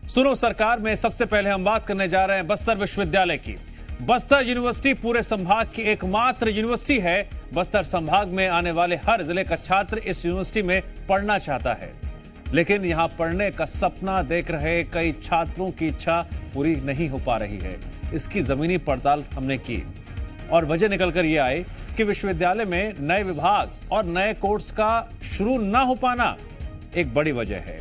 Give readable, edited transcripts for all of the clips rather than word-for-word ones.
सुनो सरकार में सबसे पहले हम बात करने जा रहे हैं बस्तर विश्वविद्यालय की। बस्तर यूनिवर्सिटी पूरे संभाग की एकमात्र यूनिवर्सिटी है। बस्तर संभाग में आने वाले हर जिले का छात्र इस यूनिवर्सिटी में पढ़ना चाहता है, लेकिन यहां पढ़ने का सपना देख रहे कई छात्रों की इच्छा पूरी नहीं हो पा रही है। इसकी जमीनी पड़ताल हमने की और वजह निकलकर यह आई कि विश्वविद्यालय में नए विभाग और नए कोर्स का शुरू ना हो पाना एक बड़ी वजह है।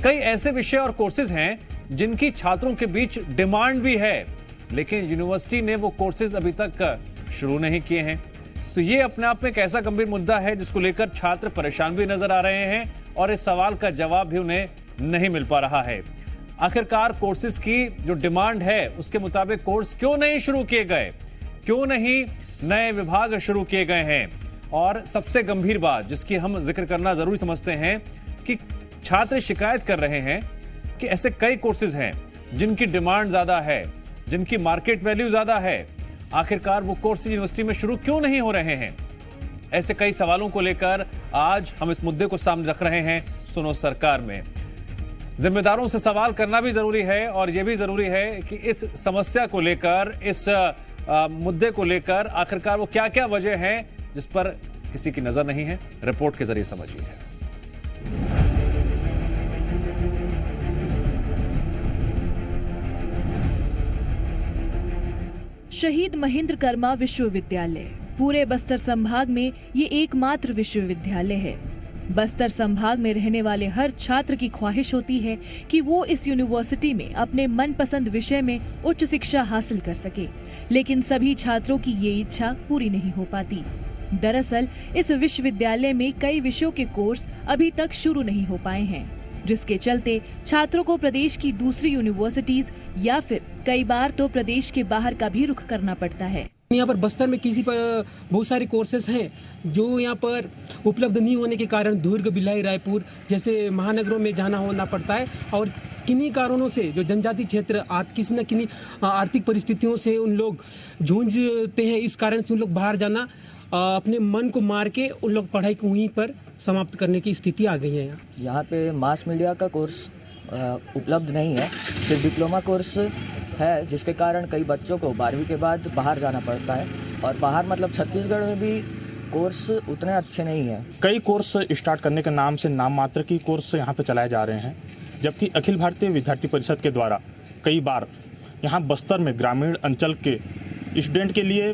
कई ऐसे विषय और कोर्सेज हैं जिनकी छात्रों के बीच डिमांड भी है, लेकिन यूनिवर्सिटी ने वो कोर्सेज अभी तक शुरू नहीं किए हैं। तो ये अपने आप में एक ऐसा गंभीर मुद्दा है जिसको लेकर छात्र परेशान भी नजर आ रहे हैं और इस सवाल का जवाब भी उन्हें नहीं मिल पा रहा है। आखिरकार कोर्सेज की जो डिमांड है उसके मुताबिक कोर्स क्यों नहीं शुरू किए गए, क्यों नहीं नए विभाग शुरू किए गए हैं। और सबसे गंभीर बात जिसकी हम जिक्र करना जरूरी समझते हैं कि छात्र शिकायत कर रहे हैं कि ऐसे कई कोर्सेज हैं जिनकी डिमांड ज्यादा है, जिनकी मार्केट वैल्यू ज्यादा है। आखिरकार वो कोर्सेज यूनिवर्सिटी में शुरू क्यों नहीं हो रहे हैं? ऐसे कई सवालों को लेकर आज हम इस मुद्दे को सामने रख रहे हैं सुनो सरकार में। जिम्मेदारों से सवाल करना भी जरूरी है और यह भी जरूरी है कि इस समस्या को लेकर, इस मुद्दे को लेकर आखिरकार वो क्या क्या वजह है जिस पर किसी की नजर नहीं है। रिपोर्ट के जरिए समझिए। शहीद महेंद्र कर्मा विश्वविद्यालय पूरे बस्तर संभाग में ये एकमात्र विश्वविद्यालय है। बस्तर संभाग में रहने वाले हर छात्र की ख्वाहिश होती है कि वो इस यूनिवर्सिटी में अपने मनपसंद विषय में उच्च शिक्षा हासिल कर सके, लेकिन सभी छात्रों की ये इच्छा पूरी नहीं हो पाती। दरअसल इस विश्वविद्यालय में कई विषयों के कोर्स अभी तक शुरू नहीं हो पाए हैं, जिसके चलते छात्रों को प्रदेश की दूसरी यूनिवर्सिटीज या फिर कई बार तो प्रदेश के बाहर का भी रुख करना पड़ता है। यहाँ पर बस्तर में किसी पर बहुत सारे कोर्सेज हैं जो यहाँ पर उपलब्ध नहीं होने के कारण दुर्ग, भिलाई, रायपुर जैसे महानगरों में जाना होना पड़ता है। और किन्हीं कारणों से जो जनजाति क्षेत्र किसी न किन्हीं आर्थिक परिस्थितियों से उन लोग जूझते हैं। इस कारण से उन लोग बाहर जाना अपने मन को मार के उन लोग पढ़ाई को वहीं पर समाप्त करने की स्थिति आ गई है। यहाँ पे मास मीडिया का कोर्स उपलब्ध नहीं है, सिर्फ डिप्लोमा कोर्स है, जिसके कारण कई बच्चों को 12वीं के बाद बाहर जाना पड़ता है। और बाहर मतलब छत्तीसगढ़ में भी कोर्स उतने अच्छे नहीं हैं। कई कोर्स स्टार्ट करने के नाम से नाम मात्र की कोर्स यहाँ पे चलाए जा रहे हैं, जबकि अखिल भारतीय विद्यार्थी परिषद के द्वारा कई बार यहाँ बस्तर में ग्रामीण अंचल के स्टूडेंट के लिए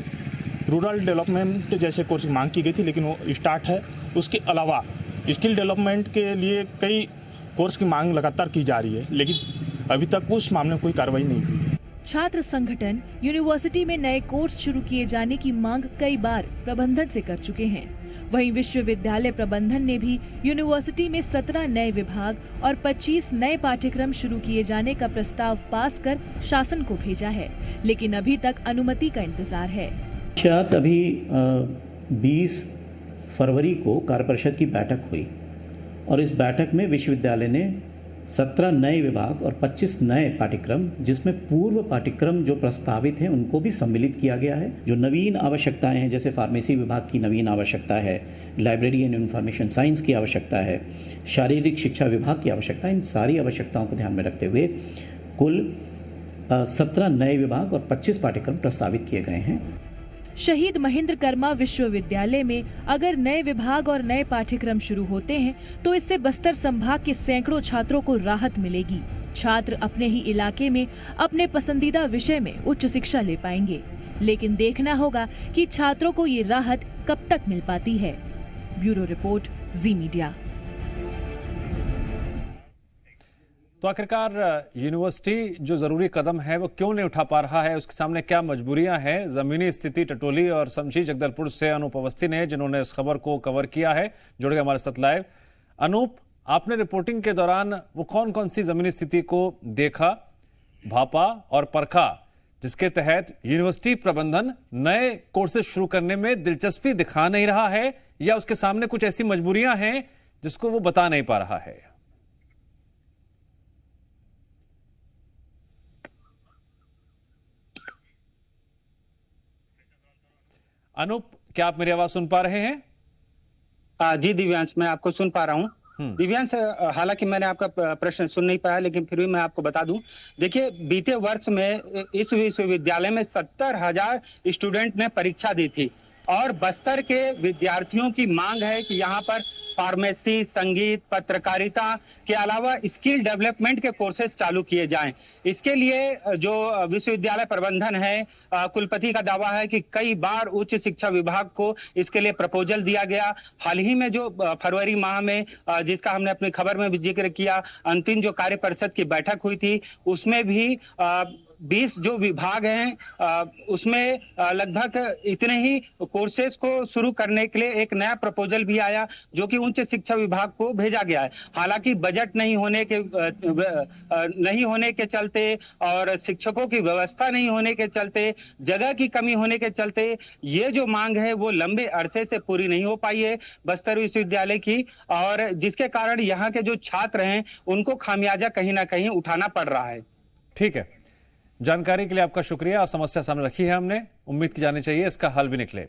रूरल डेवलपमेंट जैसे कोर्स की मांग की गई थी, लेकिन वो स्टार्ट है। उसके अलावा स्किल डेवलपमेंट के लिए कई कोर्स की मांग लगातार की जा रही है, लेकिन अभी तक उस मामले में कोई कार्रवाई नहीं हुई है। छात्र संगठन यूनिवर्सिटी में नए कोर्स शुरू किए जाने की मांग कई बार प्रबंधन से कर चुके हैं। वहीं विश्वविद्यालय प्रबंधन ने भी यूनिवर्सिटी में 17 नए विभाग और 25 नए पाठ्यक्रम शुरू किए जाने का प्रस्ताव पास कर शासन को भेजा है, लेकिन अभी तक अनुमति का इंतजार है। शायद अभी 20 फरवरी को कार्य परिषद की बैठक हुई और इस बैठक में विश्वविद्यालय ने 17 नए विभाग और 25 नए पाठ्यक्रम, जिसमें पूर्व पाठ्यक्रम जो प्रस्तावित हैं उनको भी सम्मिलित किया गया है। जो नवीन आवश्यकताएं हैं, जैसे फार्मेसी विभाग की नवीन आवश्यकता है, लाइब्रेरी एंड इंफॉर्मेशन साइंस की आवश्यकता है, शारीरिक शिक्षा विभाग की आवश्यकता है, इन सारी आवश्यकताओं को ध्यान में रखते हुए कुल 17 नए विभाग और 25 पाठ्यक्रम प्रस्तावित किए गए हैं। शहीद महेंद्र कर्मा विश्वविद्यालय में अगर नए विभाग और नए पाठ्यक्रम शुरू होते हैं तो इससे बस्तर संभाग के सैकड़ों छात्रों को राहत मिलेगी। छात्र अपने ही इलाके में अपने पसंदीदा विषय में उच्च शिक्षा ले पाएंगे, लेकिन देखना होगा कि छात्रों को ये राहत कब तक मिल पाती है। ब्यूरो रिपोर्ट, जी मीडिया। तो आखिरकार यूनिवर्सिटी जो जरूरी कदम है वो क्यों नहीं उठा पा रहा है, उसके सामने क्या मजबूरियां हैं? जमीनी स्थिति टटोली और समझी जगदलपुर से अनूप अवस्थी ने, जिन्होंने इस खबर को कवर किया है, जुड़ गए हमारे साथ लाइव। अनूप, आपने रिपोर्टिंग के दौरान वो कौन कौन सी जमीनी स्थिति को देखा, भापा और परखा जिसके तहत यूनिवर्सिटी प्रबंधन नए कोर्सेज शुरू करने में दिलचस्पी दिखा नहीं रहा है, या उसके सामने कुछ ऐसी मजबूरियां हैं जिसको वो बता नहीं पा रहा है? अनूप, क्या आप मेरी आवाज सुन पा रहे हैं? जी दिव्यांश, मैं आपको सुन पा रहा हूं। दिव्यांश, हालांकि मैंने आपका प्रश्न सुन नहीं पाया, लेकिन फिर भी मैं आपको बता दूं। देखिए, बीते वर्ष में इस विश्वविद्यालय में 70,000 स्टूडेंट ने परीक्षा दी थी और बस्तर के विद्यार्थियों की मांग है कि यहाँ पर फार्मेसी, संगीत, पत्रकारिता के अलावा स्किल डेवलपमेंट के कोर्सेज चालू किए जाएं। इसके लिए जो विश्वविद्यालय प्रबंधन है, कुलपति का दावा है कि कई बार उच्च शिक्षा विभाग को इसके लिए प्रपोजल दिया गया। हाल ही में जो फरवरी माह में, जिसका हमने अपनी खबर में भी जिक्र किया, अंतिम जो कार्य परिषद की बैठक हुई थी, उसमें भी 20 जो विभाग हैं उसमें लगभग इतने ही कोर्सेज को शुरू करने के लिए एक नया प्रपोजल भी आया, जो कि उच्च शिक्षा विभाग को भेजा गया है। हालांकि बजट नहीं होने के चलते और शिक्षकों की व्यवस्था नहीं होने के चलते, जगह की कमी होने के चलते ये जो मांग है वो लंबे अरसे से पूरी नहीं हो पाई है बस्तर विश्वविद्यालय की, और जिसके कारण यहाँ के जो छात्र हैं उनको खामियाजा कहीं ना कहीं उठाना पड़ रहा है। ठीक है, जानकारी के लिए आपका शुक्रिया। समस्या सामने रखी है हमने, उम्मीद की जानी चाहिए इसका हल भी निकले।